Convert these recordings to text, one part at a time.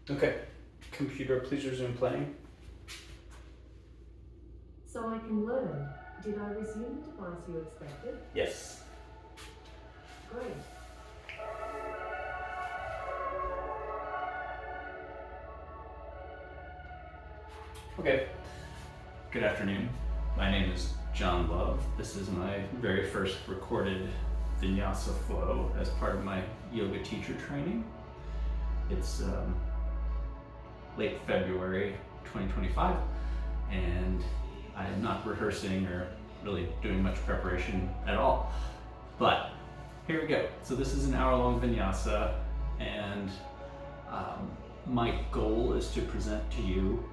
Okay. Computer, please resume playing. So I can learn. Did I resume the device you expected? Yes. Great. Okay. Good afternoon. My name is John Love. This is my very first recorded Vinyasa flow as part of my yoga teacher training. It's late February 2025, and I am not rehearsing or really doing much preparation at all. But here we go. So this is an hour-long Vinyasa, and my goal is to present to you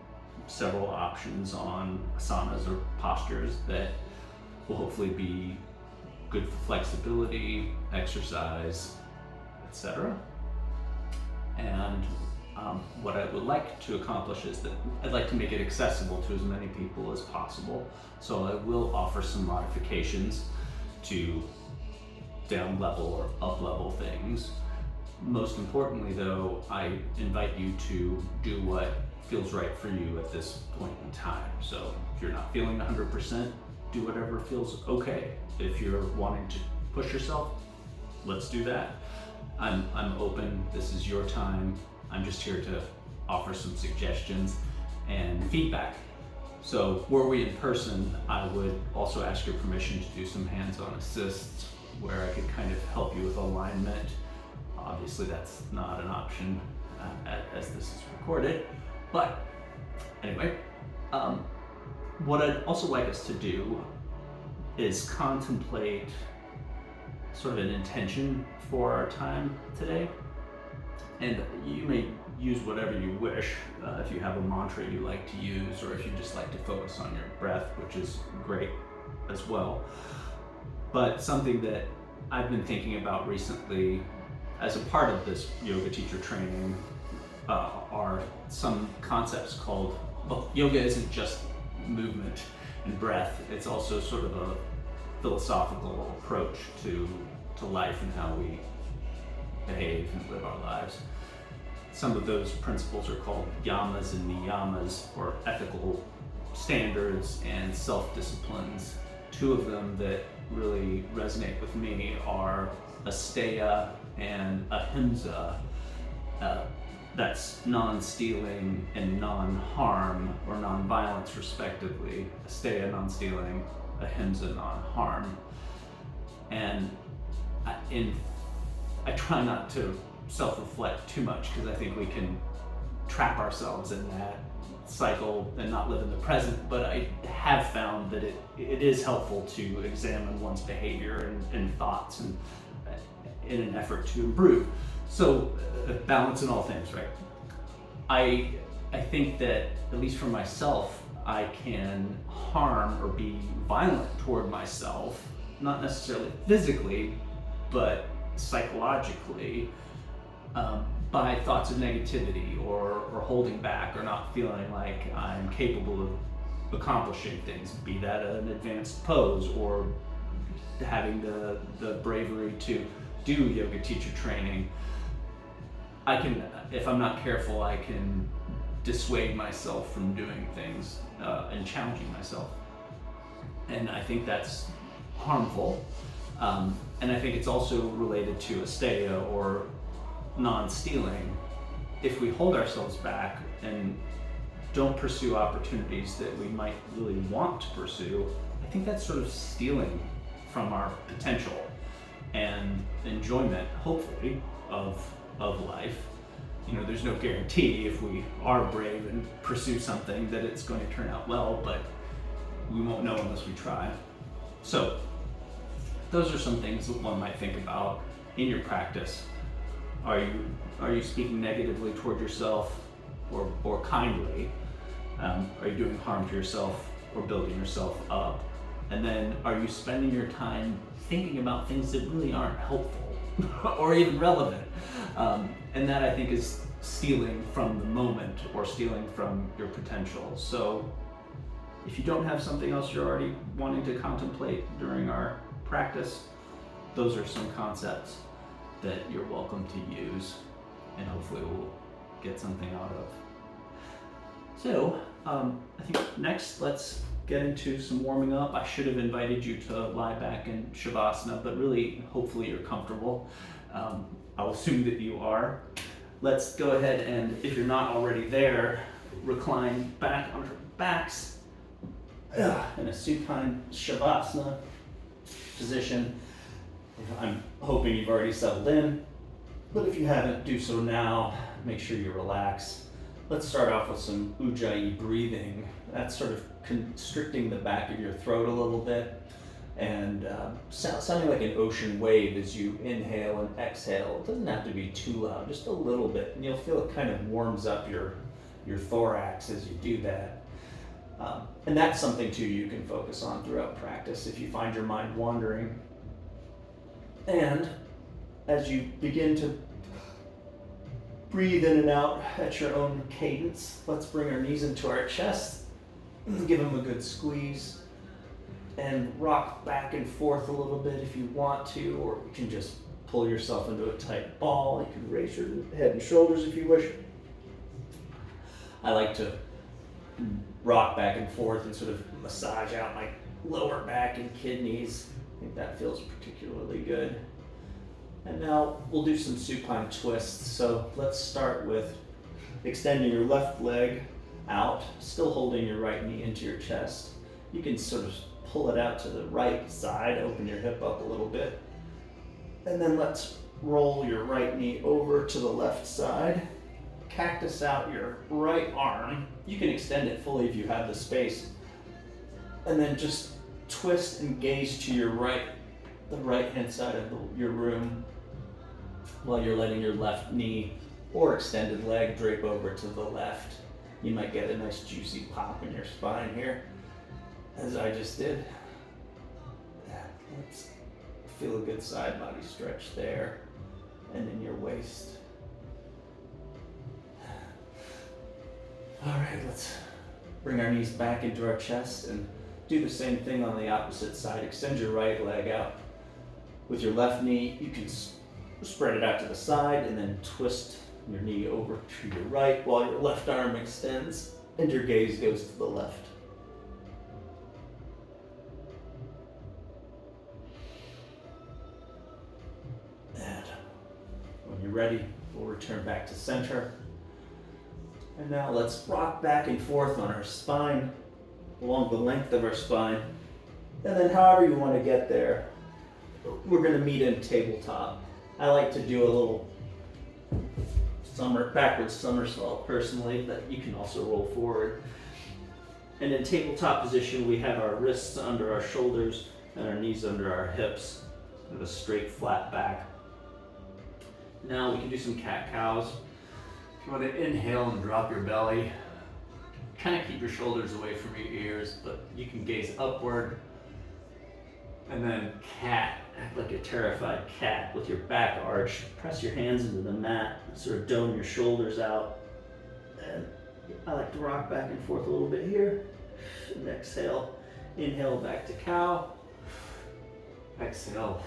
several options on asanas or postures that will hopefully be good for flexibility, exercise, etc. And what I would like to accomplish is that I'd like to make it accessible to as many people as possible. So I will offer some modifications to down level or up level things. Most importantly though, I invite you to do what feels right for you at this point in time. So if you're not feeling 100%, do whatever feels okay. If you're wanting to push yourself, let's do that. I'm open, this is your time. I'm just here to offer some suggestions and feedback. So were we in person, I would also ask your permission to do some hands-on assists where I could kind of help you with alignment. Obviously that's not an option as this is recorded, but anyway, what I'd also like us to do is contemplate sort of an intention for our time today. And you may use whatever you wish. If you have a mantra you like to use, or if you just like to focus on your breath, which is great as well. But something that I've been thinking about recently as a part of this yoga teacher training are some concepts called, well, yoga isn't just movement and breath, it's also sort of a philosophical approach to life and how we behave and live our lives. Some of those principles are called yamas and niyamas, or ethical standards and self-disciplines. Two of them that really resonate with me are asteya and ahimsa. That's non-stealing and non-harm, or non-violence respectively. Asteya, non-stealing; ahimsa, non-harm. And I try not to self-reflect too much, because I think we can trap ourselves in that cycle and not live in the present, but I have found that it is helpful to examine one's behavior and thoughts, and in an effort to improve. So balance in all things, right? I think that, at least for myself, I can harm or be violent toward myself, not necessarily physically, but psychologically, by thoughts of negativity or holding back or not feeling like I'm capable of accomplishing things, be that an advanced pose or having the bravery to do yoga teacher training. I can, if I'm not careful, I can dissuade myself from doing things and challenging myself. And I think that's harmful. And I think it's also related to asteya, or non-stealing. If we hold ourselves back and don't pursue opportunities that we might really want to pursue, I think that's sort of stealing from our potential and enjoyment, hopefully, of life. You know, there's no guarantee if we are brave and pursue something that it's going to turn out well, but we won't know unless we try. So those are some things that one might think about in your practice. Are you speaking negatively toward yourself or kindly? Are you doing harm to yourself or building yourself up? And then are you spending your time thinking about things that really aren't helpful or even relevant? And that, I think, is stealing from the moment or stealing from your potential. So if you don't have something else you're already wanting to contemplate during our practice, those are some concepts that you're welcome to use, and hopefully will get something out of. So, I think next let's get into some warming up. I should have invited you to lie back in Shavasana, but really, hopefully you're comfortable. I'll assume that you are. Let's go ahead and, if you're not already there, recline back on our backs in a supine Shavasana position. I'm hoping you've already settled in, but if you haven't, do so now. Make sure you relax. Let's start off with some Ujjayi breathing. That's sort of constricting the back of your throat a little bit and sounding like an ocean wave as you inhale and exhale. It doesn't have to be too loud, just a little bit, and you'll feel it kind of warms up your thorax as you do that. And that's something too you can focus on throughout practice if you find your mind wandering. And as you begin to breathe in and out at your own cadence, let's bring our knees into our chest, give them a good squeeze, and rock back and forth a little bit if you want to, or you can just pull yourself into a tight ball. You can raise your head and shoulders if you wish. I like to rock back and forth and sort of massage out my lower back and kidneys. I think that feels particularly good. And now we'll do some supine twists. So let's start with extending your left leg out, still holding your right knee into your chest. You can sort of pull it out to the right side, open your hip up a little bit. And then let's roll your right knee over to the left side. Cactus out your right arm. You can extend it fully if you have the space. And then just twist and gaze to your right, the right-hand side of your room, while you're letting your left knee or extended leg drape over to the left. You might get a nice juicy pop in your spine here, as I just did. Let's feel a good side body stretch there and in your waist. All right, let's bring our knees back into our chest and do the same thing on the opposite side. Extend your right leg out. With your left knee, you can spread it out to the side and then twist your knee over to your right while your left arm extends and your gaze goes to the left. And when you're ready, we'll return back to center. And now let's rock back and forth on our spine, along the length of our spine. And then however you want to get there, we're going to meet in tabletop. I like to do a little backwards somersault personally, but you can also roll forward. And in tabletop position, we have our wrists under our shoulders and our knees under our hips with a straight flat back. Now we can do some cat-cows. If you want to inhale and drop your belly, kind of keep your shoulders away from your ears, but you can gaze upward. And then cat, act like a terrified cat with your back arched. Press your hands into the mat, sort of dome your shoulders out. And I like to rock back and forth a little bit here. And exhale, inhale back to cow. Exhale,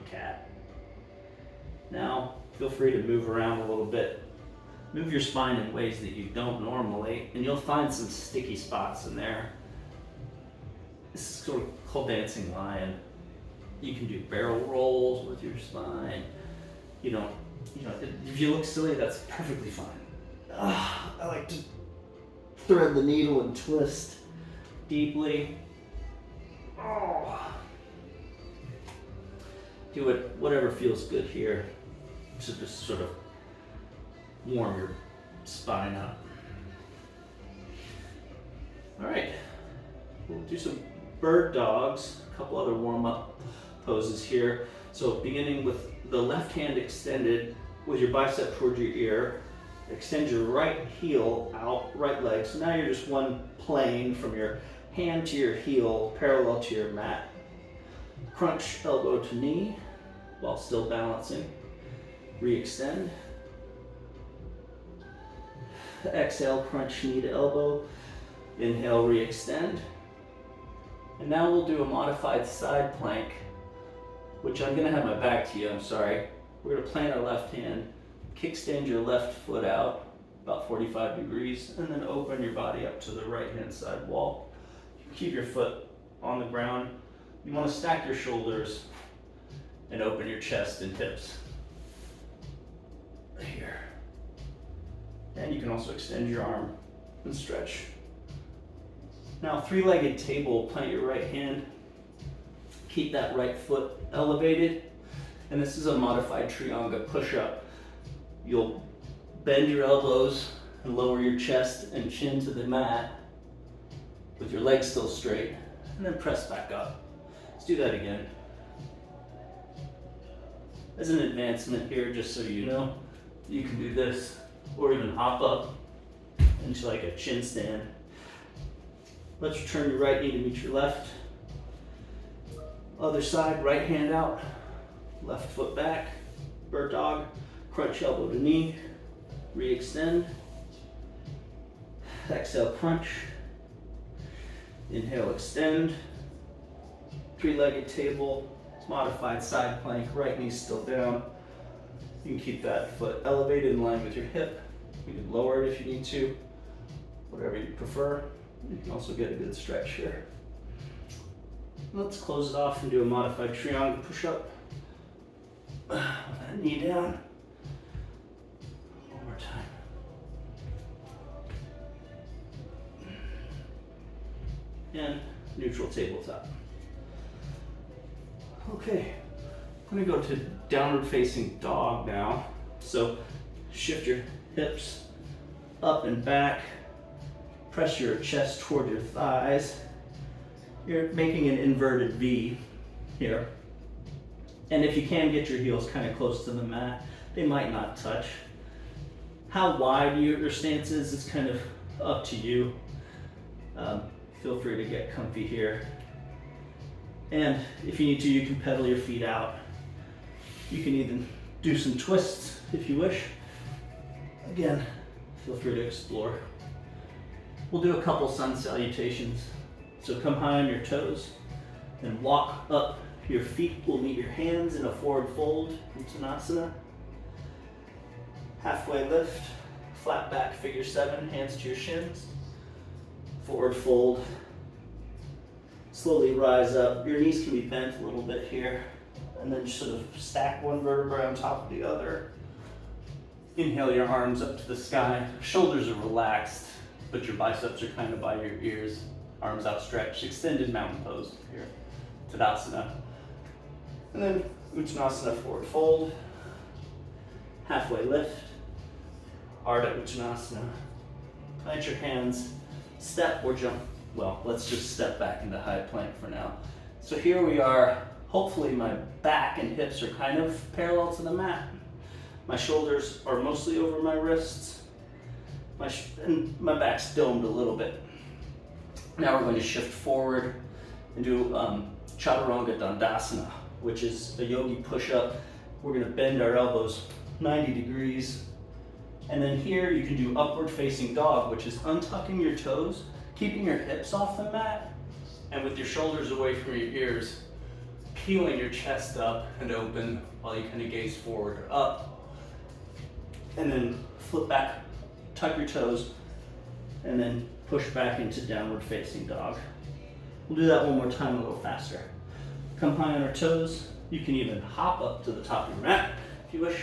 cat. Now, feel free to move around a little bit. Move your spine in ways that you don't normally, and you'll find some sticky spots in there. This is sort of called dancing lion. You can do barrel rolls with your spine. If you look silly, that's perfectly fine. I like to thread the needle and twist deeply. Do it, whatever feels good here, to just sort of warm your spine up. All right, we'll do some bird dogs, a couple other warm-up poses here. So beginning with the left hand extended with your bicep towards your ear, extend your right heel out, right leg. So now you're just one plane from your hand to your heel, parallel to your mat. Crunch elbow to knee while still balancing. Re-extend. Exhale, crunch knee to elbow. Inhale, re-extend. And now we'll do a modified side plank, which I'm gonna have my back to you, I'm sorry. We're gonna plant our left hand Kickstand your left foot out about 45 degrees and then open your body up to the right hand side wall. Keep your foot on the ground. You want to stack your shoulders and open your chest and hips here. And you can also extend your arm and stretch. Now, three-legged table, plant your right hand. Keep that right foot elevated. And this is a modified Trianga push-up. You'll bend your elbows and lower your chest and chin to the mat with your legs still straight, and then press back up. Let's do that again. As an advancement here, just so you know, you can do this or even hop up into like a chin stand. Let's turn your right knee to meet your left. Other side, right hand out, left foot back, bird dog, crunch elbow to knee, re-extend. Exhale, crunch. Inhale, extend. Three-legged table, modified side plank, right knee still down. You can keep that foot elevated in line with your hip. You can lower it if you need to, whatever you prefer. You can also get a good stretch here. Let's close it off and do a modified Trianga push-up. With that knee down. One more time. And neutral tabletop. Okay, I'm gonna go to downward facing dog now. So shift your hips up and back. Press your chest toward your thighs. You're making an inverted V here. And if you can get your heels kind of close to the mat, they might not touch. How wide your stance is kind of up to you. Feel free to get comfy here. And if you need to, you can pedal your feet out. You can even do some twists if you wish. Again, feel free to explore. We'll do a couple sun salutations. So come high on your toes and walk up. Your feet will meet your hands in a forward fold, Uttanasana. Halfway lift, flat back, figure 7, hands to your shins. Forward fold. Slowly rise up. Your knees can be bent a little bit here. And then just sort of stack one vertebrae on top of the other. Inhale your arms up to the sky. Shoulders are relaxed, but your biceps are kind of by your ears. Arms outstretched. Extended mountain pose here. Tadasana. And then Uttanasana, forward fold. Halfway lift. Ardha Uttanasana. Plant your hands. Step or jump. Well, let's just step back into high plank for now. So here we are. Hopefully my back and hips are kind of parallel to the mat. My shoulders are mostly over my wrists. And my back's domed a little bit. Now we're going to shift forward and do Chaturanga Dandasana, which is a yogi push-up. We're going to bend our elbows 90 degrees. And then here you can do upward facing dog, which is untucking your toes, keeping your hips off the mat, and with your shoulders away from your ears, peeling your chest up and open while you kind of gaze forward or up. And then flip back, tuck your toes, and then push back into downward facing dog. We'll do that one more time a little faster. Come high on our toes. You can even hop up to the top of your mat if you wish.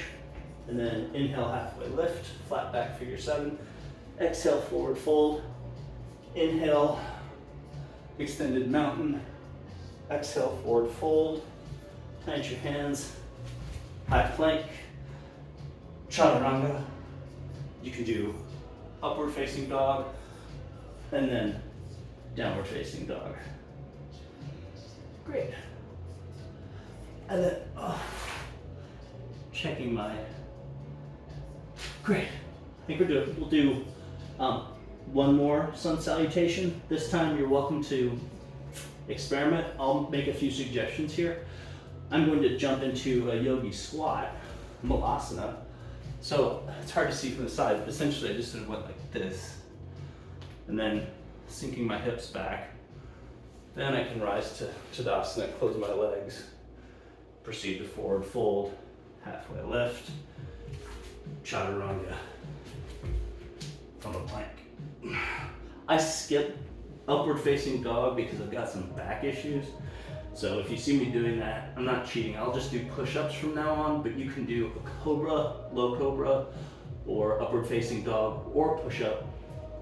And then inhale, halfway lift, flat back, figure 7. Exhale, forward fold. Inhale, extended mountain. Exhale, forward fold. Plant your hands, high plank, chaturanga. You can do upward facing dog, and then downward facing dog. Great. And then, checking my, great. I think we'll do one more sun salutation. This time you're welcome to experiment. I'll make a few suggestions here. I'm going to jump into a yogi squat, malasana. So it's hard to see from the side, but essentially I just sort of went like this. And then sinking my hips back. Then I can rise to Tadasana, close my legs, proceed to forward fold, halfway lift, chaturanga from a plank. I skip upward facing dog because I've got some back issues. So if you see me doing that, I'm not cheating. I'll just do push-ups from now on, but you can do a cobra, low cobra, or upward facing dog, or push-up,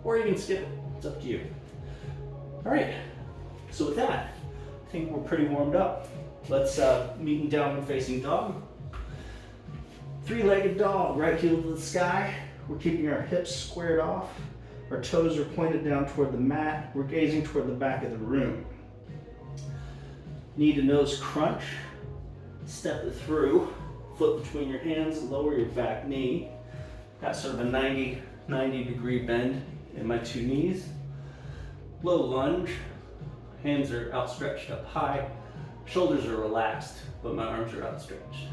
or you can skip it. It's up to you. All right, so with that, I think we're pretty warmed up. Let's meet in downward facing dog. Three-legged dog, right heel to the sky. We're keeping our hips squared off. Our toes are pointed down toward the mat. We're gazing toward the back of the room. Knee to nose crunch. Step it through. Foot between your hands, lower your back knee. Got sort of a 90 degree bend in my two knees. Low lunge. Hands are outstretched up high. Shoulders are relaxed, but my arms are outstretched.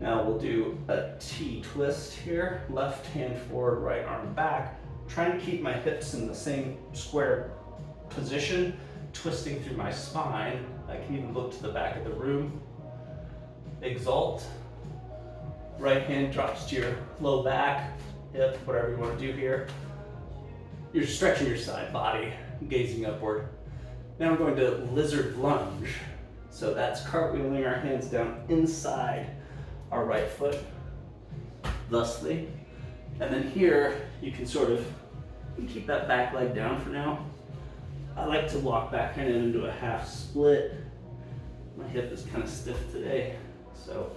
Now we'll do a T twist here. Left hand forward, right arm back. Trying to keep my hips in the same square position, twisting through my spine. I can even look to the back of the room. Exalt. Right hand drops to your low back, hip, whatever you want to do here. You're stretching your side body, gazing upward. Now we're going to lizard lunge. So that's cartwheeling our hands down inside our right foot, thusly. And then here, you can sort of keep that back leg down for now. I like to walk back kind of into a half split. My hip is kind of stiff today, so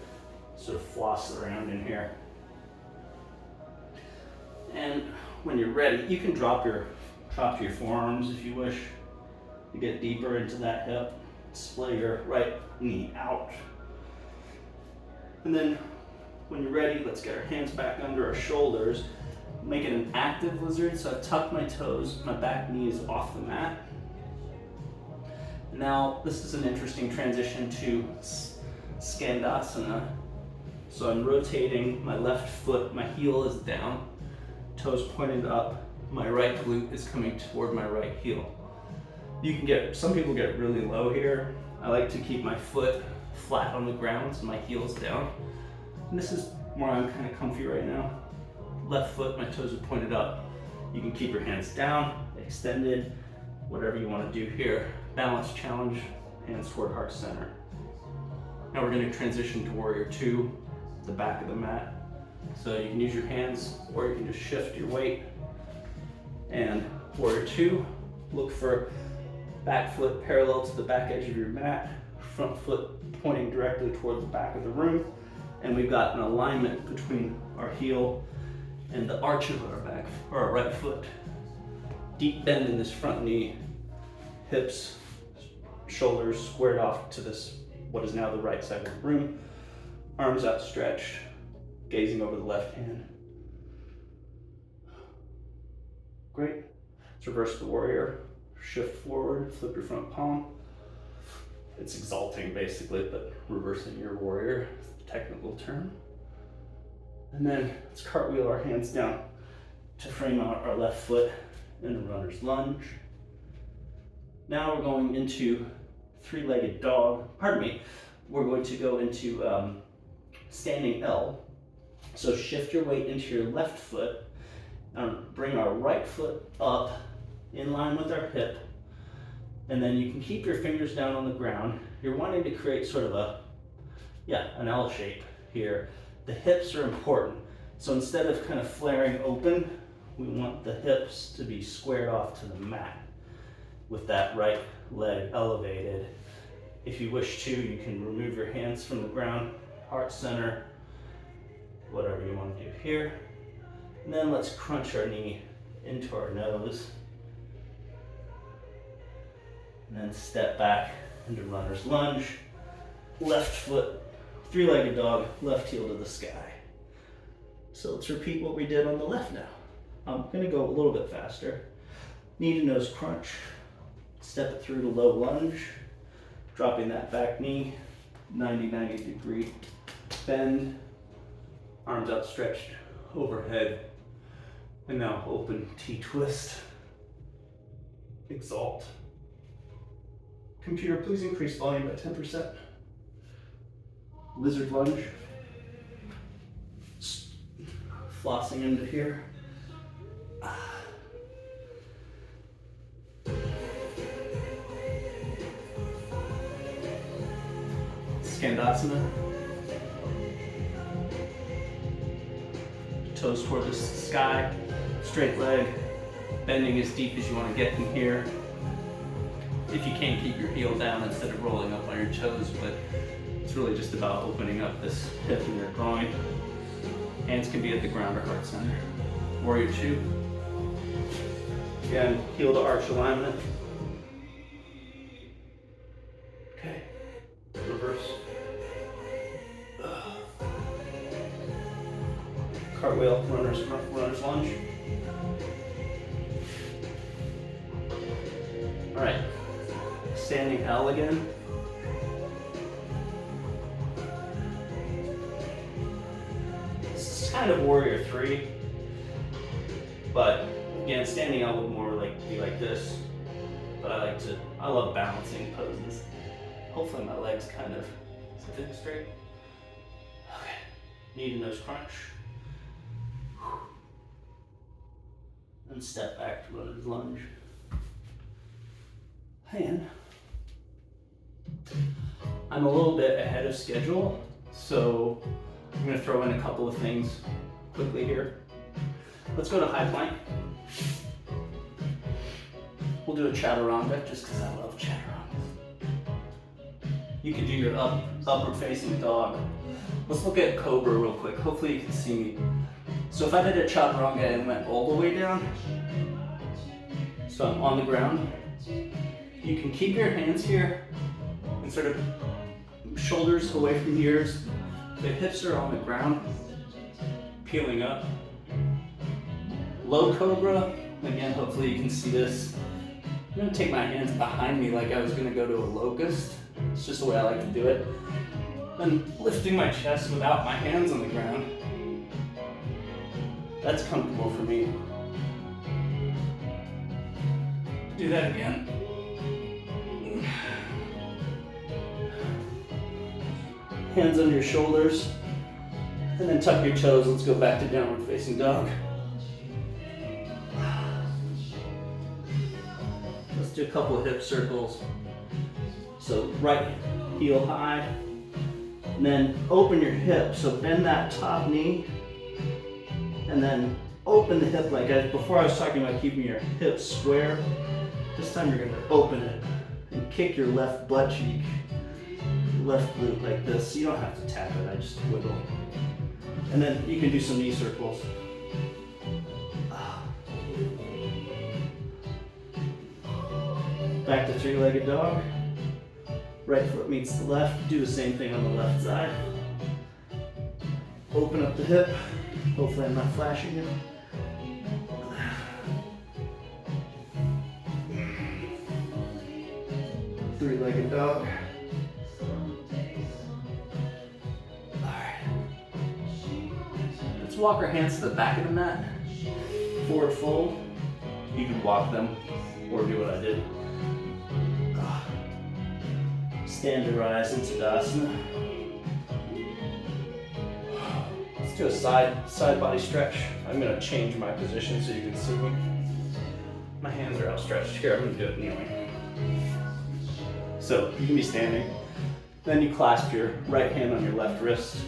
sort of floss around in here. And when you're ready, you can drop your forearms if you wish to get deeper into that hip. Splay your right knee out. And then when you're ready, let's get our hands back under our shoulders. Make it an active lizard, so I've tucked my toes, my back knee is off the mat. Now, this is an interesting transition to Skandasana. So I'm rotating my left foot, my heel is down, toes pointed up, my right glute is coming toward my right heel. Some people get really low here. I like to keep my foot flat on the ground, so my heel's down. And this is where I'm kind of comfy right now. Left foot, my toes are pointed up. You can keep your hands down, extended, whatever you want to do here. Balance challenge, hands toward heart center. Now we're going to transition to Warrior 2, the back of the mat. So you can use your hands, or you can just shift your weight. And Warrior 2, look for back foot parallel to the back edge of your mat, front foot pointing directly toward the back of the room. And we've got an alignment between our heel and the arch of our right foot. Deep bend in this front knee, hips, shoulders squared off to this, what is now the right side of the room. Arms outstretched, gazing over the left hand. Great. Let's reverse the warrior. Shift forward, flip your front palm. It's exalting basically, but reversing your warrior is the technical term. And then let's cartwheel our hands down to frame out our left foot in a runner's lunge. Now we're going into three-legged dog. Pardon me. We're going to go into standing L. So shift your weight into your left foot. Bring our right foot up in line with our hip. And then you can keep your fingers down on the ground. You're wanting to create sort of an L shape here. The hips are important. So instead of kind of flaring open, we want the hips to be squared off to the mat with that right leg elevated. If you wish to, you can remove your hands from the ground, heart center, whatever you want to do here. And then let's crunch our knee into our nose. And then step back into runner's lunge. Left foot, three-legged dog, left heel to the sky. So let's repeat what we did on the left now. I'm gonna go a little bit faster. Knee to nose crunch. Step it through to low lunge. Dropping that back knee, 90 degree bend. Arms outstretched overhead. And now open T-twist. Exalt. Computer, please increase volume by 10%. Lizard lunge. flossing into here. Skandasana. Toes toward the sky, straight leg, bending as deep as you want to get in here. If you can, keep your heel down instead of rolling up on your toes, but it's really just about opening up this hip and your groin. Hands can be at the ground or heart center. Warrior two. Again, heel to arch alignment. Okay, reverse. Cartwheel, runner's lunge. All right, standing L again. This is kind of warrior three, but again, standing L would more be like this. But I love balancing poses. Hopefully my legs kind of sit straight. Okay, knee to nose crunch. And step back to runner's lunge. And I'm a little bit ahead of schedule, so I'm going to throw in a couple of things quickly here. Let's go to high plank. We'll do a chaturanga just because I love chaturanga. You can do your upward facing dog. Let's look at cobra real quick. Hopefully you can see me. So if I did a chaturanga and went all the way down, so I'm on the ground, you can keep your hands here and sort of shoulders away from ears. The hips are on the ground, peeling up. Low cobra, again, hopefully you can see this. I'm gonna take my hands behind me like I was gonna go to a locust. It's just the way I like to do it. Then lifting my chest without my hands on the ground. That's comfortable for me. Do that again. Hands under your shoulders, and then tuck your toes. Let's go back to downward facing dog. Let's do a couple of hip circles. So right heel high, and then open your hip. So bend that top knee, and then open the hip before I was talking about keeping your hips square. This time you're going to open it and kick your left butt cheek, left glute like this. You don't have to tap it, I just wiggle. And then you can do some knee circles. Back to three-legged dog. Right foot meets the left. Do the same thing on the left side. Open up the hip. Hopefully I'm not flashing it. Three-legged dog. Alright. Let's walk our hands to the back of the mat. Forward fold. You can walk them or do what I did. Stand to rise into Tadasana. Let's do a side body stretch. I'm going to change my position so you can see me. My hands are outstretched. Here, I'm going to do it kneeling. So you can be standing. Then you clasp your right hand on your left wrist.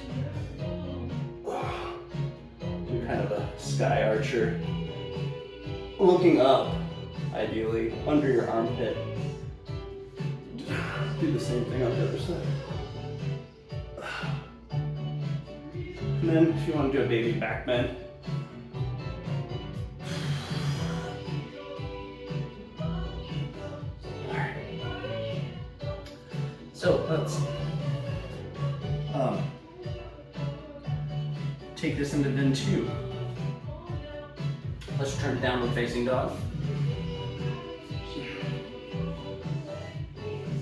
Do kind of a sky archer. Looking up, ideally, under your armpit. Do the same thing on the other side. And then if you want to do a baby back bend. Alright. So let's take this into then 2. Let's turn to downward facing dog.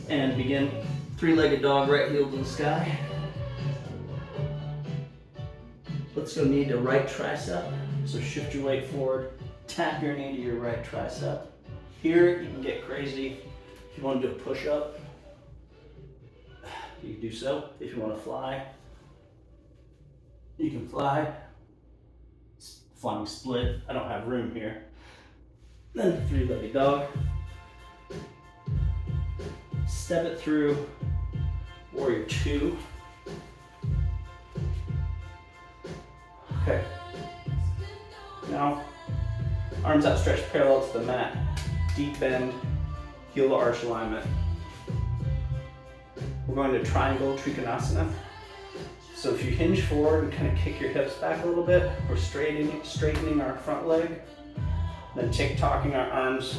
And begin three-legged dog, right heel to the sky. Let's go knee to right tricep. So shift your weight forward, tap your knee to your right tricep. Here, you can get crazy. If you want to do a push-up, you can do so. If you want to fly, you can fly. flying split. I don't have room here. Then 3-legged dog. Step it through warrior 2. Okay. Now, arms outstretched parallel to the mat. Deep bend, heel to arch alignment. We're going to triangle trikonasana. So if you hinge forward and kind of kick your hips back a little bit, we're straightening our front leg, then tick-tocking our arms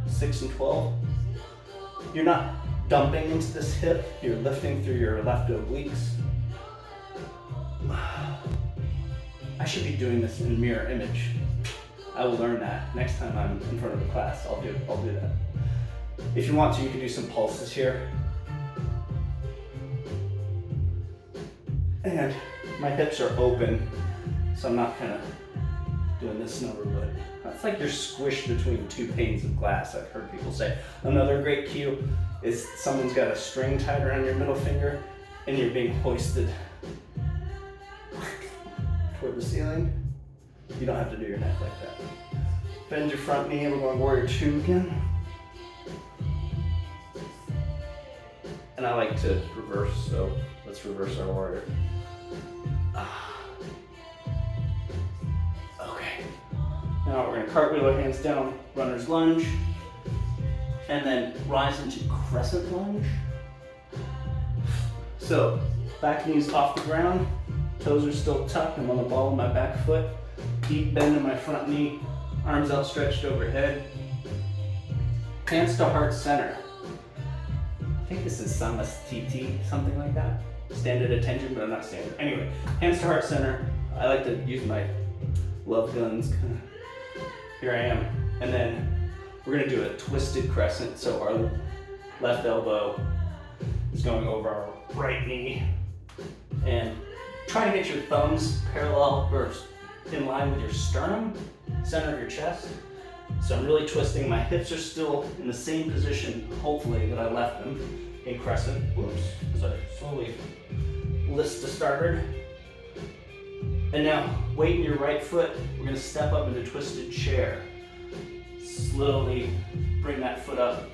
6 and 12. You're not dumping into this hip, you're lifting through your left obliques. I should be doing this in mirror image. I will learn that next time I'm in front of a class. I'll do that. If you want to, you can do some pulses here. And my hips are open, so I'm not kind of doing this number, but that's like you're squished between 2 panes of glass, I've heard people say. Another great cue is someone's got a string tied around your middle finger and you're being hoisted toward the ceiling. You don't have to do your neck like that. Bend your front knee, and we're going warrior 2 again. And I like to reverse, so let's reverse our warrior. Okay. Now we're going to cartwheel our hands down, runner's lunge, and then rise into crescent lunge. So back knees off the ground, toes are still tucked. I'm on the ball of my back foot. Deep bend in my front knee, arms outstretched overhead. Hands to heart center. I think this is Samastiti, something like that. Stand at attention, but I'm not standing. Anyway, hands to heart center. I like to use my love guns. Here I am. And then we're gonna do a twisted crescent. So our left elbow is going over our right knee. And try to get your thumbs parallel or in line with your sternum, center of your chest. So I'm really twisting. My hips are still in the same position, hopefully, that I left them in crescent. Whoops, as I slowly list the starboard. And now, weight in your right foot. We're gonna step up into twisted chair. Slowly bring that foot up.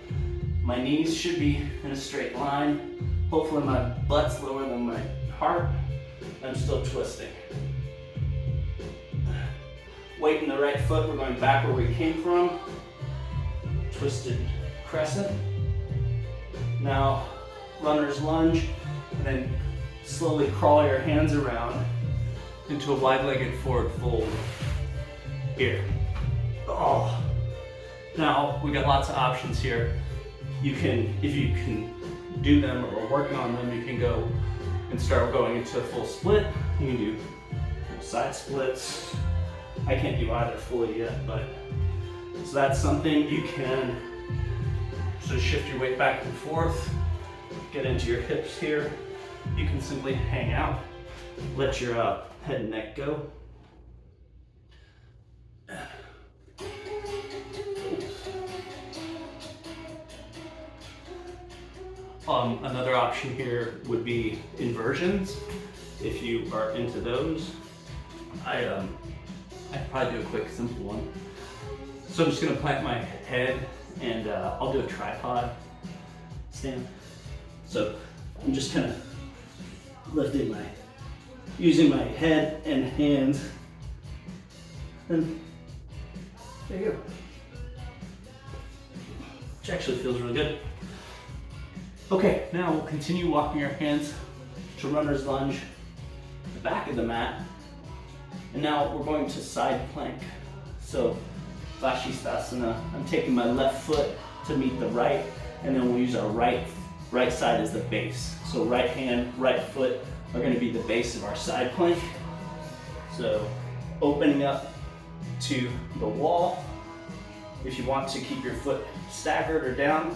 My knees should be in a straight line. Hopefully my butt's lower than my heart. I'm still twisting. Weight in the right foot, we're going back where we came from. Twisted crescent. Now, runner's lunge, and then slowly crawl your hands around into a wide-legged forward fold. Here. Oh. Now, we've got lots of options here. You can, if you can do them or are working on them, you can go and start going into a full split. You can do side splits. I can't do either fully yet, but so that's something you can sort of shift your weight back and forth, get into your hips here. You can simply hang out, let your head and neck go. Another option here would be inversions, if you are into those. I'd probably do a quick, simple one. So I'm just gonna plant my head and I'll do a tripod stand. So I'm just kind of lifting using my head and hands. And there you go. Which actually feels really good. Okay, now we'll continue walking our hands to runner's lunge, the back of the mat. And now we're going to side plank. So Vashisthasana, I'm taking my left foot to meet the right, and then we'll use our right side as the base. So right hand, right foot are going to be the base of our side plank. So opening up to the wall. If you want to keep your foot staggered or down,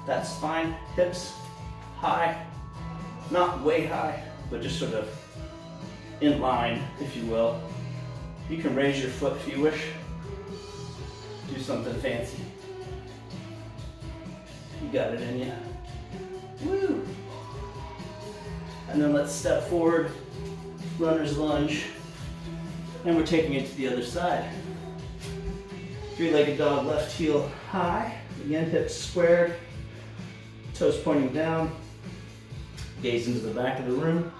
that's fine. Hips high, not way high, but just sort of in line, if you will. You can raise your foot if you wish. Do something fancy. You got it in you. Woo! And then let's step forward, runner's lunge. And we're taking it to the other side. Three-legged dog, left heel high. Again, hips squared, toes pointing down. Gaze into the back of the room.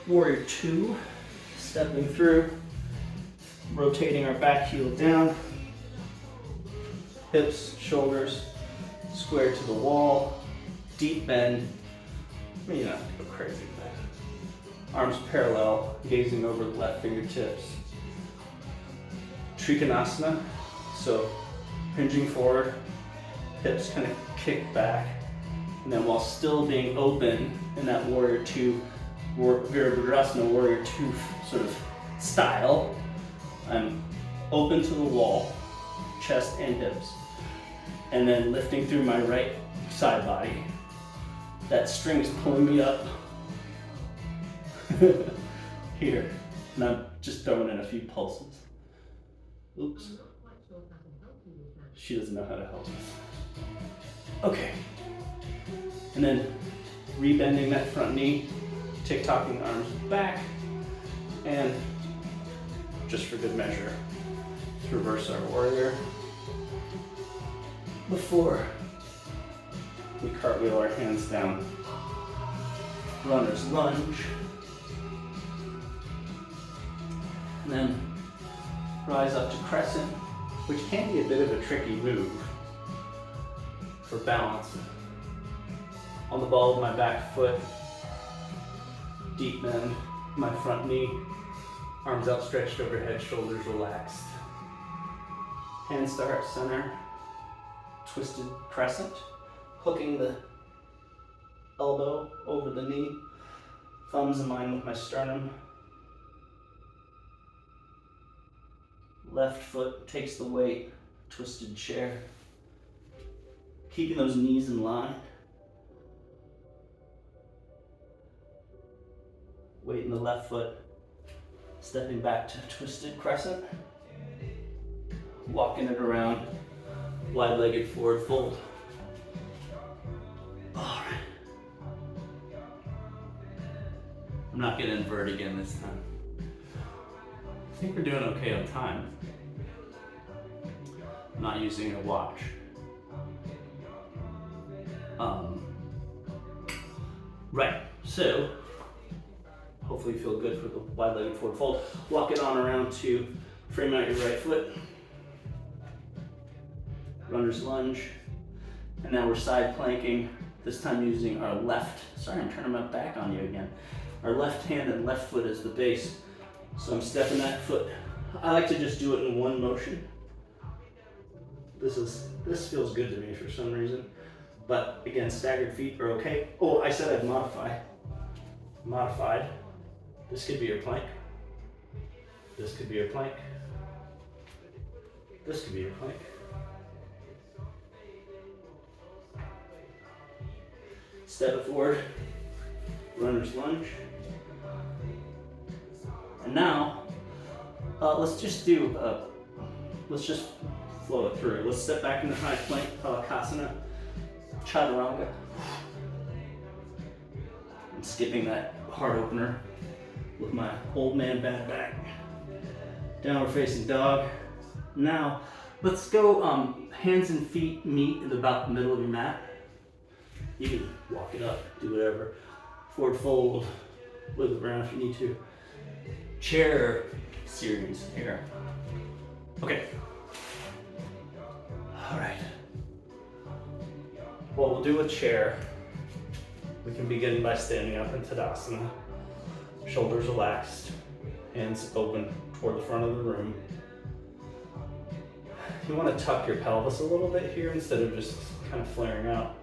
Warrior two, stepping through, rotating our back heel down. Hips, shoulders, square to the wall. Deep bend. You know, go crazy with that. Arms parallel, gazing over the left fingertips. Trikonasana, so hinging forward, hips kind of kick back, and then while still being open in that warrior two, Virabhadrasana warrior two sort of style, I'm open to the wall, chest and hips, and then lifting through my right side body. That string is pulling me up here, and I'm just throwing in a few pulses. Oops. She doesn't know how to help us. Okay. And then rebending that front knee, tick-tocking the arms back, and just for good measure, let's reverse our warrior before we cartwheel our hands down. Runner's lunge. And then rise up to crescent, which can be a bit of a tricky move for balance. On the ball of my back foot, deep bend my front knee, arms outstretched overhead, shoulders relaxed. Hands start center, twisted crescent, hooking the elbow over the knee, thumbs in line with my sternum. Left foot takes the weight, twisted chair. Keeping those knees in line. Weight in the left foot, stepping back to twisted crescent. Walking it around, wide-legged forward fold. All right. I'm not gonna invert again this time. I think we're doing okay on time. I'm not using a watch. Right, so hopefully you feel good for the wide-legged forward fold. Walk it on around to frame out your right foot. Runner's lunge. And now we're side planking, this time using our left. Sorry, I'm turning my back on you again. Our left hand and left foot is the base. So I'm stepping that foot. I like to just do it in one motion. This feels good to me for some reason. But again, staggered feet are okay. Oh, I said I'd modify. Modified. This could be your plank. This could be your plank. This could be your plank. Step it forward. Runner's lunge. And now, let's just flow it through. Let's step back into high plank, Palakasana, Chaturanga. I'm skipping that heart opener with my old man bad back. Downward facing dog. Now, let's go hands and feet meet in about the middle of your mat. You can walk it up, do whatever. Forward fold, wiggle around if you need to. Chair series here. Okay. All right. What we'll do with chair, we can begin by standing up in Tadasana. Shoulders relaxed, hands open toward the front of the room. You want to tuck your pelvis a little bit here instead of just kind of flaring out.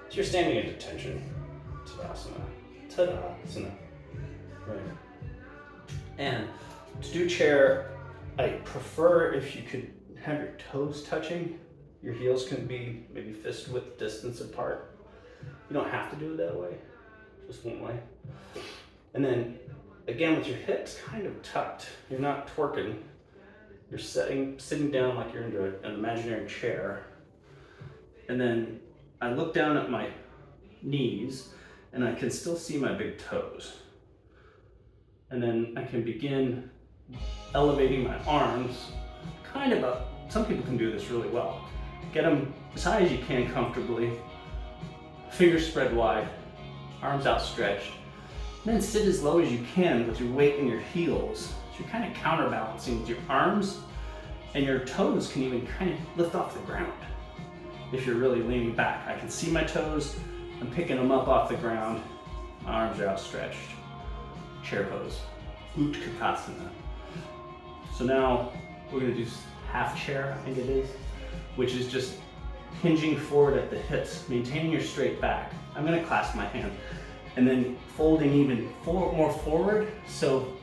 So you're standing into tension. Tadasana. Tadasana. Right. And to do chair, I prefer if you could have your toes touching. Your heels can be maybe fist width distance apart. You don't have to do it that way, just one way. And then again with your hips kind of tucked. You're not twerking. You're sitting down like you're into an imaginary chair. And then I look down at my knees and I can still see my big toes. And then I can begin elevating my arms, kind of up. Some people can do this really well. Get them as high as you can comfortably, fingers spread wide, arms outstretched. Then sit as low as you can with your weight in your heels. So you're kind of counterbalancing with your arms, and your toes can even kind of lift off the ground if you're really leaning back. I can see my toes, I'm picking them up off the ground, my arms are outstretched. Chair pose, Utkatasana. So now we're gonna do half chair, I think it is, which is just hinging forward at the hips, maintaining your straight back. I'm gonna clasp my hand and then folding even more forward so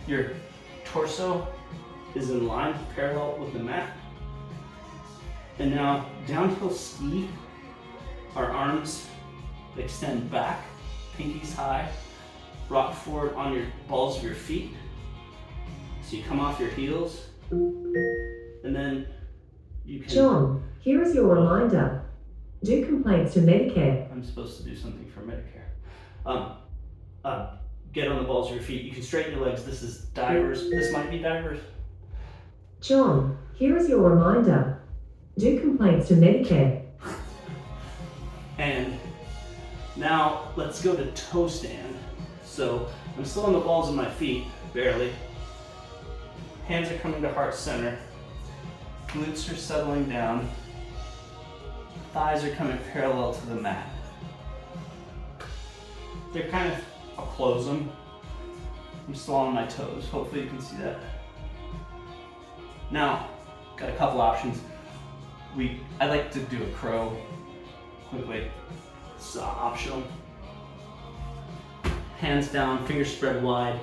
your torso is in line, parallel with the mat. And now downhill ski, our arms extend back, pinkies high, rock forward on your balls of your feet. So you come off your heels, and then you can... John, here is your reminder. Do complaints to Medicare. I'm supposed to do something for Medicare. Get on the balls of your feet. You can straighten your legs. This is divers. This might be divers. John, here is your reminder. Do complaints to Medicare. And now let's go to toe stand. So I'm still on the balls of my feet, barely. Hands are coming to heart center. Glutes are settling down. Thighs are coming parallel to the mat. They're kind of, I'll close them. I'm still on my toes. Hopefully you can see that. Now, got a couple options. I like to do a crow quickly. It's optional. Hands down, fingers spread wide.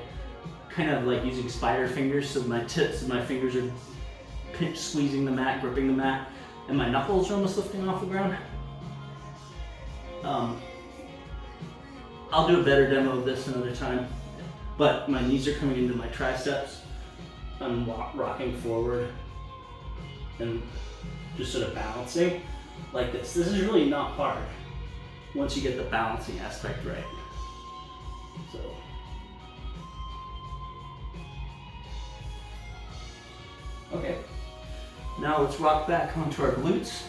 Kind of like using spider fingers, so my tips of my fingers are squeezing the mat, gripping the mat, and my knuckles are almost lifting off the ground. I'll do a better demo of this another time, but my knees are coming into my triceps. I'm rocking forward and just sort of balancing like this. This is really not hard once you get the balancing aspect right. So. Okay, now let's rock back onto our glutes.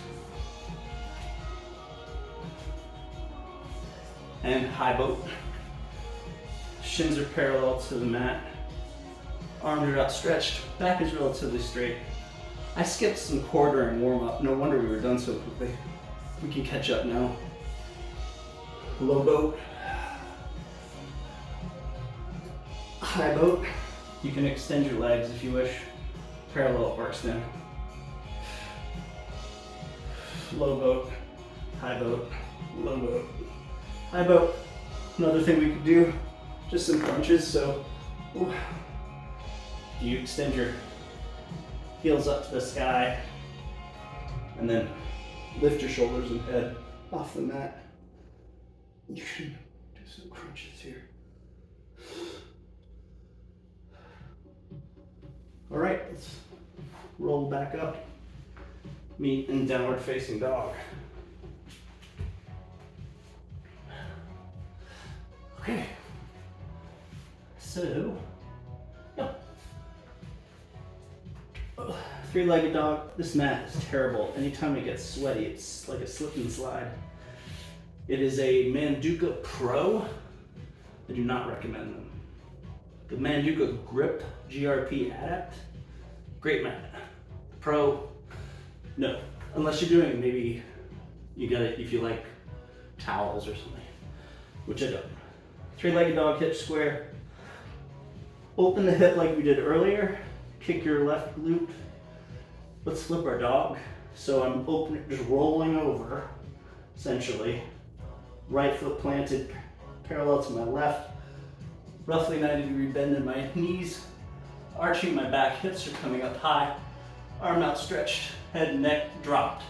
And high boat. Shins are parallel to the mat. Arms are outstretched. Back is relatively straight. I skipped some core during warm up. No wonder we were done so quickly. We can catch up now. Low boat. High boat. You can extend your legs if you wish. Parallel or extend. Low boat. High boat. Low boat. High boat. Another thing we could do, just some crunches. So you extend your heels up to the sky and then lift your shoulders and head off the mat. You can do some crunches here. All right, let's roll back up. Meet in downward facing dog. Okay, so, three-legged dog. This mat is terrible. Anytime it gets sweaty, it's like a slip and slide. It is a Manduka Pro. I do not recommend them. The Manduka Grip GRP Adapt, great mat. Pro, no. Unless you're doing, maybe you get it if you like towels or something, which I don't. Three-legged dog, hip square. Open the hip like we did earlier. Kick your left glute. Let's flip our dog. So I'm open, just rolling over, essentially. Right foot planted parallel to my left. Roughly 90-degree bend in my knees. Arching my back, hips are coming up high. Arm outstretched, head and neck dropped.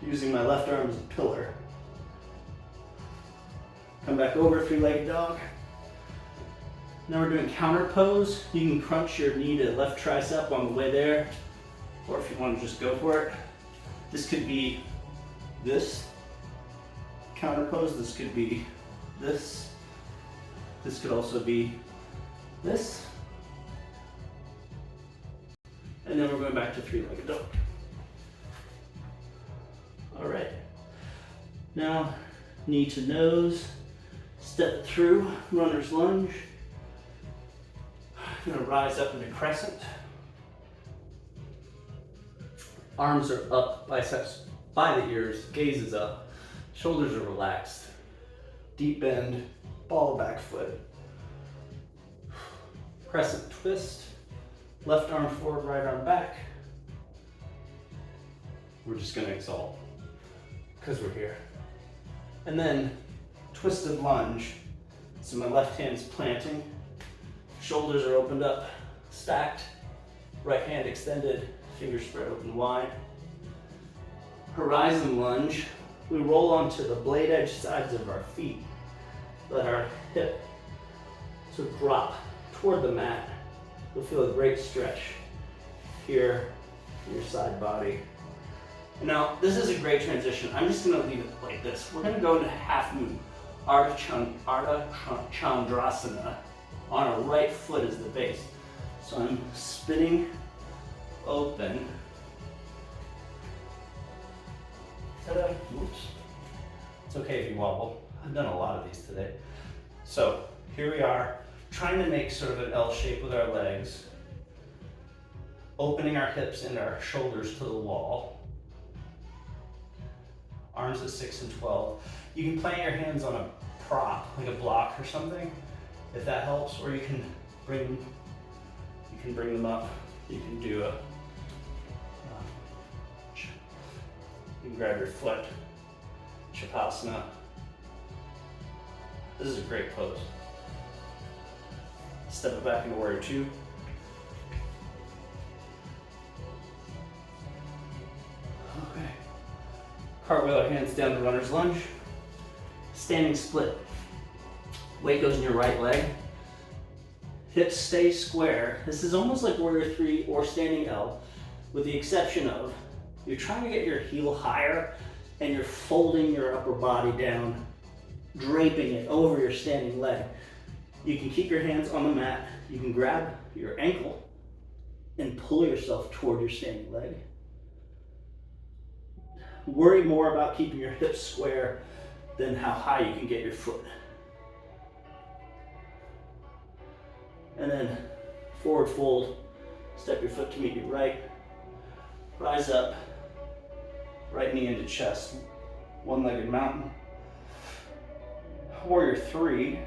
Using my left arm as a pillar. Come back over, three-legged dog. Now we're doing counter pose. You can crunch your knee to left tricep on the way there, or if you want to just go for it. This could be this counter pose. This could be this. This could also be this. And then we're going back to three-legged dog. All right. Now, knee to nose, step through, runner's lunge. I'm gonna rise up into crescent. Arms are up, biceps by the ears, gaze is up, shoulders are relaxed. Deep bend, ball back foot. Crescent twist, left arm forward, right arm back. We're just gonna exalt, because we're here. And then twisted lunge. So my left hand's planting, shoulders are opened up, stacked, right hand extended, fingers spread open wide. Horizon lunge, we roll onto the blade edge sides of our feet. Let our hip to drop toward the mat. You'll feel a great stretch here in your side body. Now, this is a great transition. I'm just gonna leave it like this. We're gonna go into half moon, Ardha Chandrasana. On our right foot is the base. So I'm spinning open. Ta-da, whoops. It's okay if you wobble. I've done a lot of these today. So here we are, trying to make sort of an L shape with our legs, opening our hips and our shoulders to the wall. Arms at 6 and 12. You can plant your hands on a prop, like a block or something, if that helps, or you can bring them up. You can do you can grab your foot, Shavasana. This is a great pose. Step it back into warrior two. Okay. Cartwheel our hands down to runner's lunge. Standing split. Weight goes in your right leg. Hips stay square. This is almost like warrior three or standing L, with the exception of you're trying to get your heel higher and you're folding your upper body down, draping it over your standing leg. You can keep your hands on the mat. You can grab your ankle and pull yourself toward your standing leg. Worry more about keeping your hips square than how high you can get your foot. And then forward fold, step your foot to meet your right, rise up, right knee into chest, one-legged mountain. Warrior three,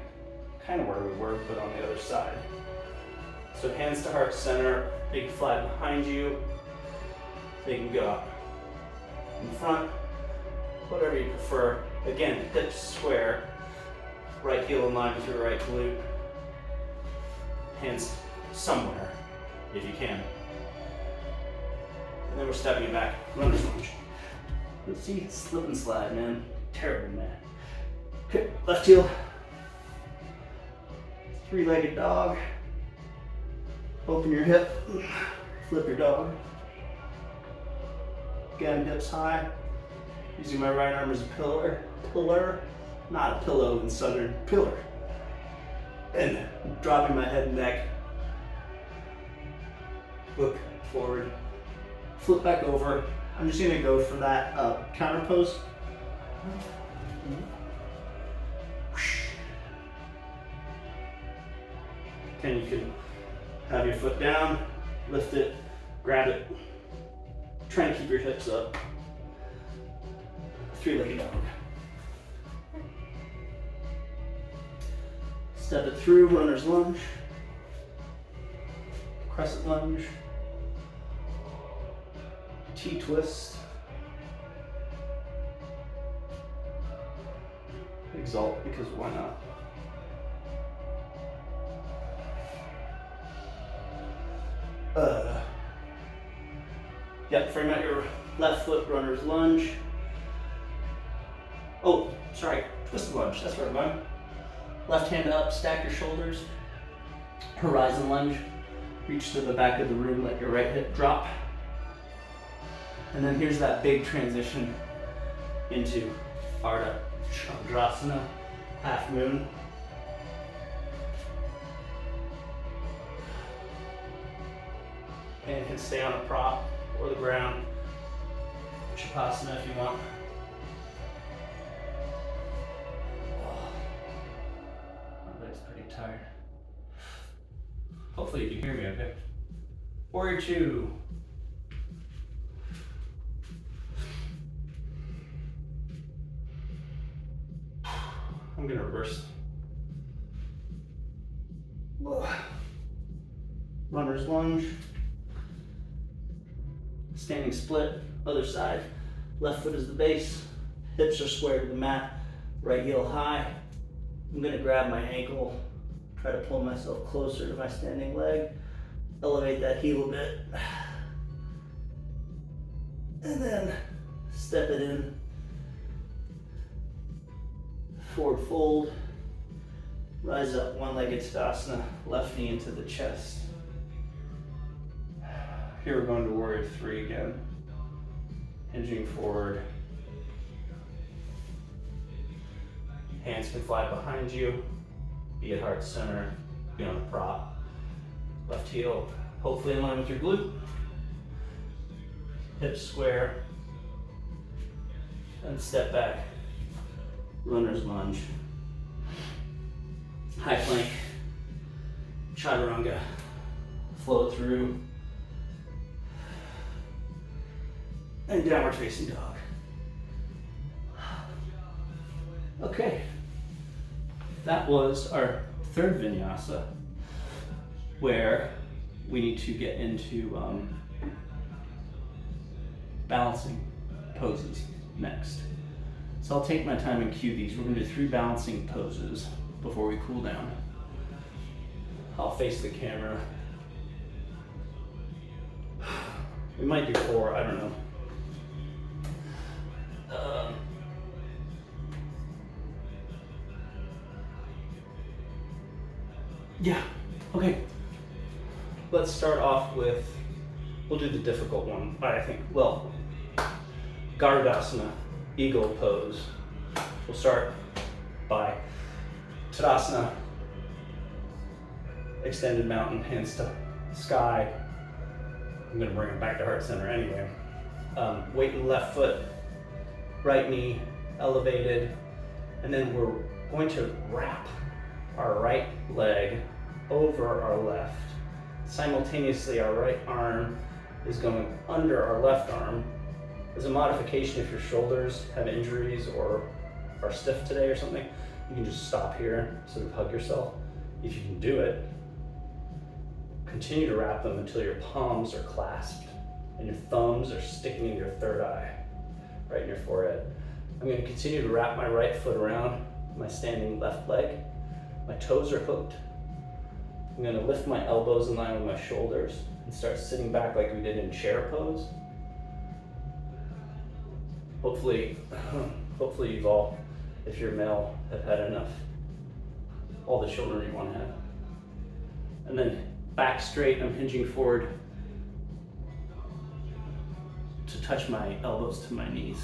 kind of where we were, but on the other side. So hands to heart center, big flag behind you. They can go up in front, whatever you prefer. Again, hips square, right heel in line with your right glute. Hands somewhere, if you can. And then we're stepping back, runner's lunge. Let's see, slip and slide, man. Terrible, man. Okay, left heel. Three-legged dog. Open your hip, flip your dog. Again, hips high. Using my right arm as a pillar, not a pillow in southern, pillar. And dropping my head and neck. Look forward, flip back over. I'm just gonna go for that counter pose. And you can have your foot down, lift it, grab it. Try and keep your hips up. Three-legged dog. Step it through, runner's lunge. Crescent lunge. T-twist. Exalt, because why not? Yep, frame out your left foot, runner's lunge. Oh, sorry, twisted lunge, that's where I'm going. Left hand up, stack your shoulders. Horizon lunge, reach to the back of the room, let your right hip drop. And then here's that big transition into Ardha Chandrasana, half moon. Hand can stay on a prop or the ground. Shavasana if you want. My leg's pretty tired. Hopefully you can hear me okay. Warrior 2. I'm gonna reverse. Runner's lunge. Standing split, other side. Left foot is the base. Hips are square to the mat. Right heel high. I'm gonna grab my ankle. Try to pull myself closer to my standing leg. Elevate that heel a bit. And then step it in. Forward fold. Rise up, one-legged Tadasana. Left knee into the chest. Here we're going to Warrior 3 again. Hinging forward. Hands can fly behind you. Be at heart center. Be on a prop. Left heel, hopefully in line with your glute. Hips square. And step back. Runner's lunge. High plank. Chaturanga. Flow through. And downward facing dog. Okay. That was our third vinyasa, where we need to get into balancing poses next. So I'll take my time and cue these. We're gonna do 3 balancing poses before we cool down. I'll face the camera. We might do 4, I don't know. Yeah, okay. Let's start off with, we'll do the difficult one, I think. Well, Garudasana, eagle pose. We'll start by Tadasana, extended mountain, hands to sky. I'm gonna bring it back to heart center anyway. Weight in the left foot, right knee elevated, and then we're going to wrap our right leg over our left. Simultaneously, our right arm is going under our left arm. As a modification, if your shoulders have injuries or are stiff today or something, you can just stop here, sort of hug yourself. If you can do it, continue to wrap them until your palms are clasped and your thumbs are sticking in your third eye, right in your forehead. I'm going to continue to wrap my right foot around my standing left leg. My toes are hooked. I'm going to lift my elbows in line with my shoulders and start sitting back like we did in chair pose. Hopefully you've all, if you're male, have had enough, all the children you want to have. And then back straight, I'm hinging forward to touch my elbows to my knees.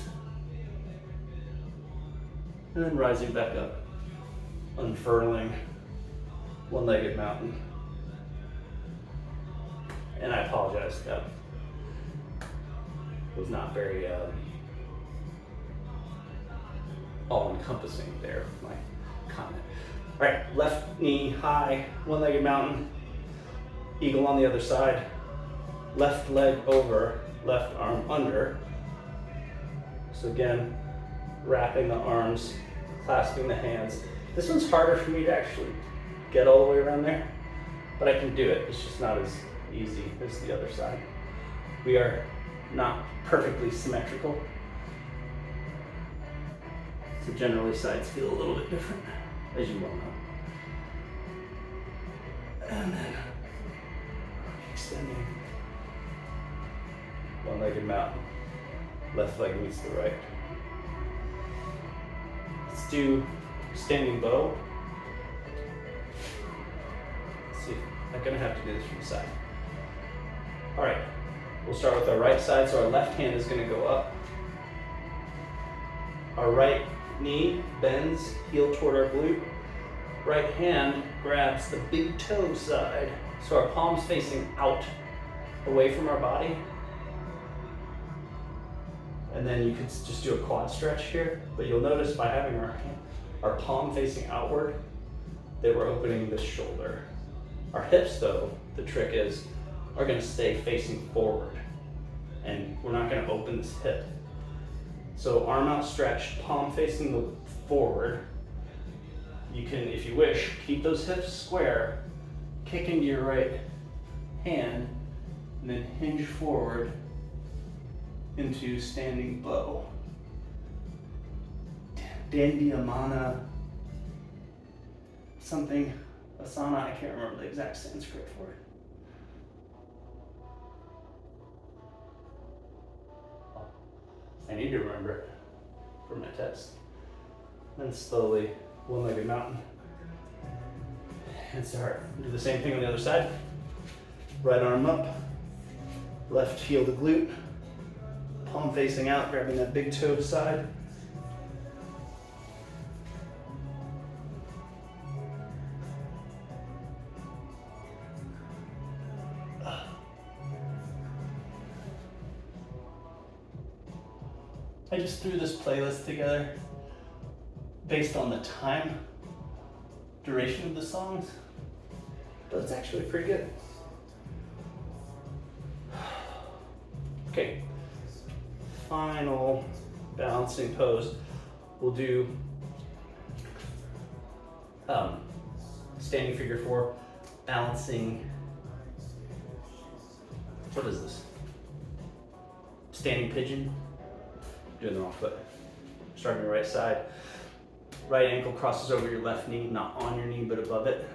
And then rising back up, unfurling, one-legged mountain. And I apologize, that was not very all-encompassing there with my comment. All right, left knee high, one-legged mountain, eagle on the other side, left leg over, left arm under. So again, wrapping the arms, clasping the hands. This one's harder for me to actually get all the way around there, but I can do it. It's just not as easy as the other side. We are not perfectly symmetrical, so generally sides feel a little bit different, as you well know. And then extending, one-legged mountain, left leg meets the right. Let's do standing bow. Let's see, I'm gonna have to do this from the side. All right, we'll start with our right side. So our left hand is gonna go up. Our right knee bends, heel toward our glute. Right hand grabs the big toe side. So our palms facing out. away from our body. And then you could just do a quad stretch here, but you'll notice by having our palm facing outward, that we're opening this shoulder. Our hips though, the trick is, are gonna stay facing forward, and we're not gonna open this hip. So arm outstretched, palm facing forward. You can, if you wish, keep those hips square, kick into your right hand, and then hinge forward into standing bow. Dandiyamana something, asana, I can't remember the exact Sanskrit for it. I need to remember it for my test. Then slowly, one-legged mountain. And start. Do the same thing on the other side. Right arm up, left heel to glute, palm facing out, grabbing that big toe side. I just threw this playlist together based on the time duration of the songs, but it's actually pretty good. Okay, final balancing pose. We'll do standing figure 4, balancing, what is this? Standing pigeon. Doing the wrong foot. Starting your right side. Right ankle crosses over your left knee, not on your knee, but above it.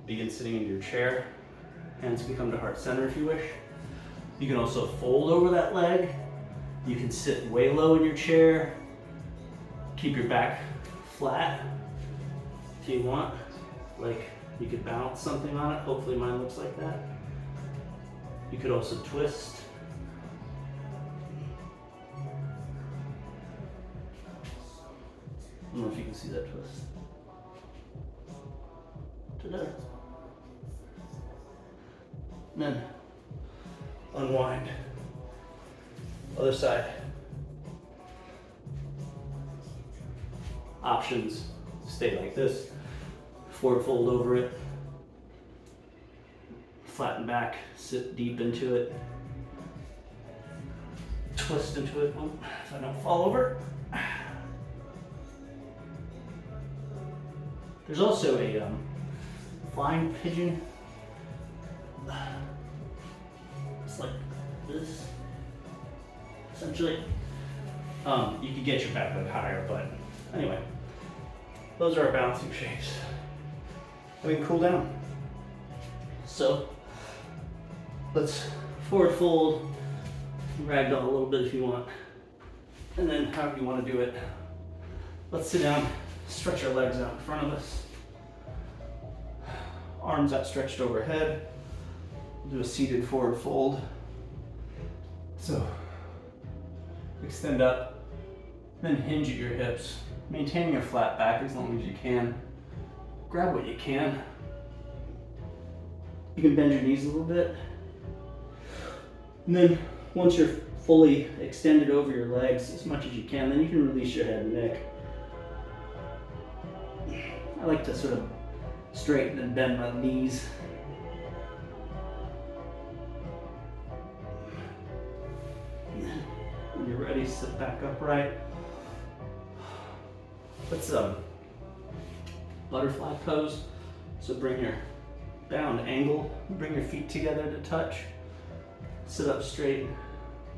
Begin sitting in your chair. Hands can come to heart center if you wish. You can also fold over that leg. You can sit way low in your chair. Keep your back flat if you want. Like you could balance something on it. Hopefully mine looks like that. You could also twist. I don't know if you can see that twist. Ta-da. And then unwind. Other side. Options, stay like this. Forward fold over it. Flatten back, sit deep into it. Twist into it, if I don't fall over. There's also a flying pigeon. It's like this, essentially. You could get your back leg higher, but anyway, those are our balancing shapes. We can cool down. So let's forward fold, ragdoll a little bit if you want, and then however you want to do it. Let's sit down. Stretch our legs out in front of us. Arms outstretched overhead. We'll do a seated forward fold. So, extend up, then hinge at your hips, maintaining a flat back as long as you can. Grab what you can. You can bend your knees a little bit. And then, once you're fully extended over your legs as much as you can, then you can release your head and neck. I like to sort of straighten and bend my knees. When you're ready, sit back upright. Let's butterfly pose. So bring your bound angle, bring your feet together to touch. Sit up straight.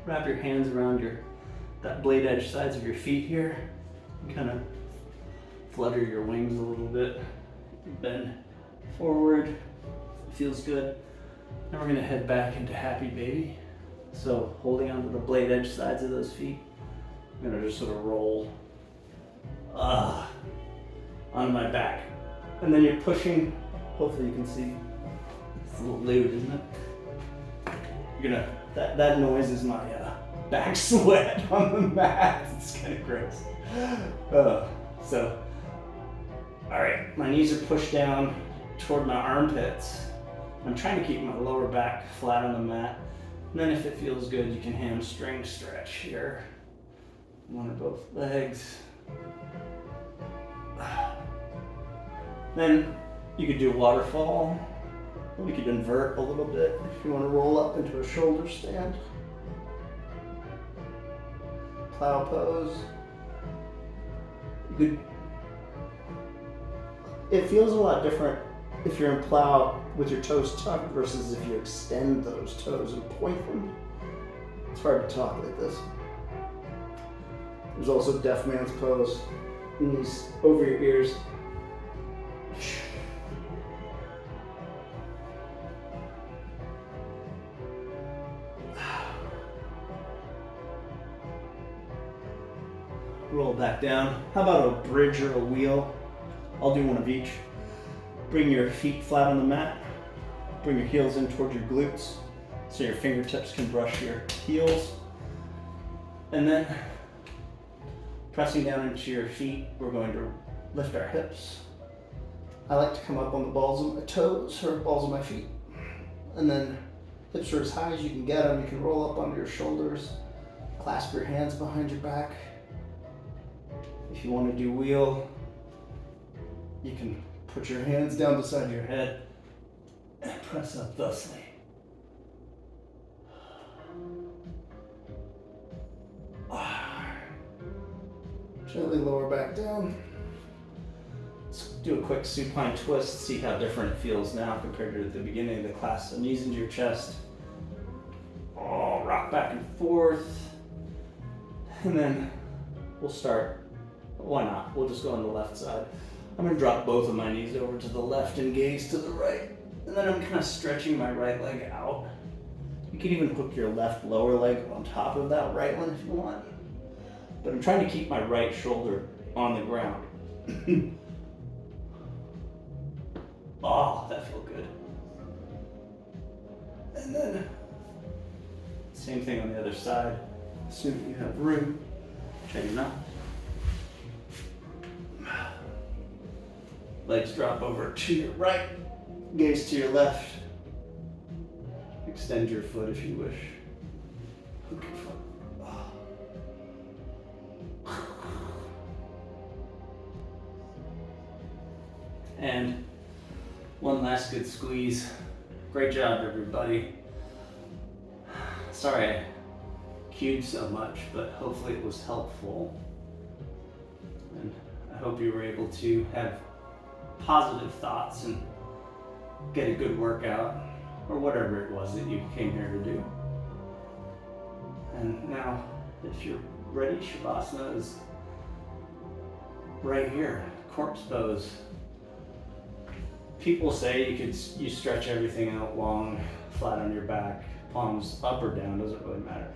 Wrap your hands around that blade edge sides of your feet here. Kind of flutter your wings a little bit. Bend forward. It feels good. Now we're gonna head back into happy baby. So holding onto the blade edge sides of those feet, I'm gonna just sort of roll onto my back. And then you're pushing, hopefully you can see, it's a little lewd, isn't it? You're gonna, that noise is my back sweat on the mat. It's kind of gross. All right, my knees are pushed down toward my armpits. I'm trying to keep my lower back flat on the mat. And then if it feels good, you can hamstring stretch here. One or both legs. Then you could do waterfall. We could invert a little bit if you want to roll up into a shoulder stand. Plow pose. You could. It feels a lot different if you're in plow with your toes tucked versus if you extend those toes and point them. It's hard to talk like this. There's also deaf man's pose. Knees over your ears. Roll back down. How about a bridge or a wheel? I'll do one of each. Bring your feet flat on the mat. Bring your heels in towards your glutes so your fingertips can brush your heels. And then pressing down into your feet, we're going to lift our hips. I like to come up on the balls of my toes or balls of my feet. And then hips are as high as you can get them. You can roll up onto your shoulders, clasp your hands behind your back. If you want to do wheel, you can put your hands down beside your head and press up thusly. Gently lower back down. Let's do a quick supine twist, see how different it feels now compared to the beginning of the class. So knees into your chest. Oh, rock back and forth. And then we'll start. Why not? We'll just go on the left side. I'm going to drop both of my knees over to the left and gaze to the right. And then I'm kind of stretching my right leg out. You can even hook your left lower leg on top of that right one if you want. But I'm trying to keep my right shoulder on the ground. Oh, that felt good. And then, same thing on the other side. Assuming you have room. Check it out. Legs drop over to your right, gaze to your left. Extend your foot if you wish. Hook your foot. Oh. And one last good squeeze. Great job, everybody. Sorry I cued so much, but hopefully it was helpful. And I hope you were able to have positive thoughts and get a good workout or whatever it was that you came here to do. And now, if you're ready, Shavasana is right here, corpse pose. People say you stretch everything out long, flat on your back, palms up or down, doesn't really matter.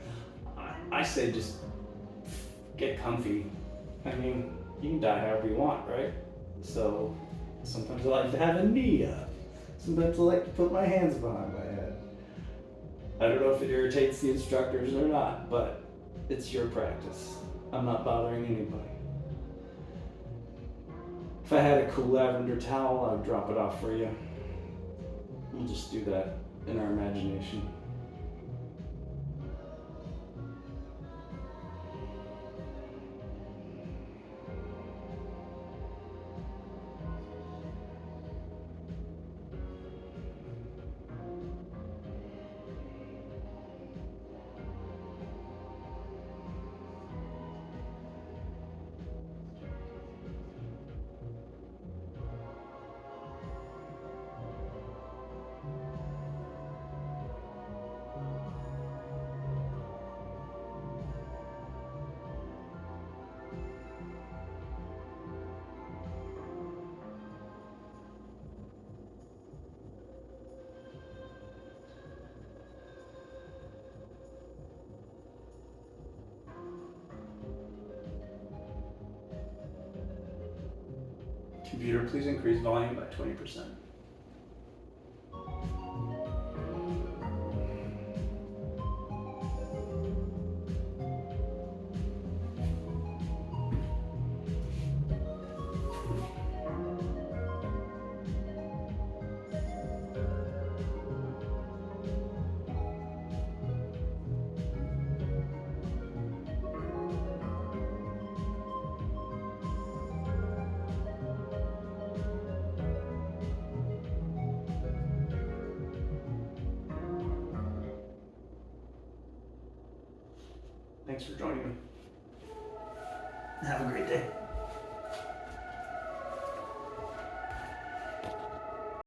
I say just get comfy. I mean, you can die however you want, right? So sometimes I like to have a knee up. Sometimes I like to put my hands behind my head. I don't know if it irritates the instructors or not, but it's your practice. I'm not bothering anybody. If I had a cool lavender towel, I would drop it off for you. We'll just do that in our imagination. Computer, please increase volume by 20%. Thanks for joining me. Have a great day.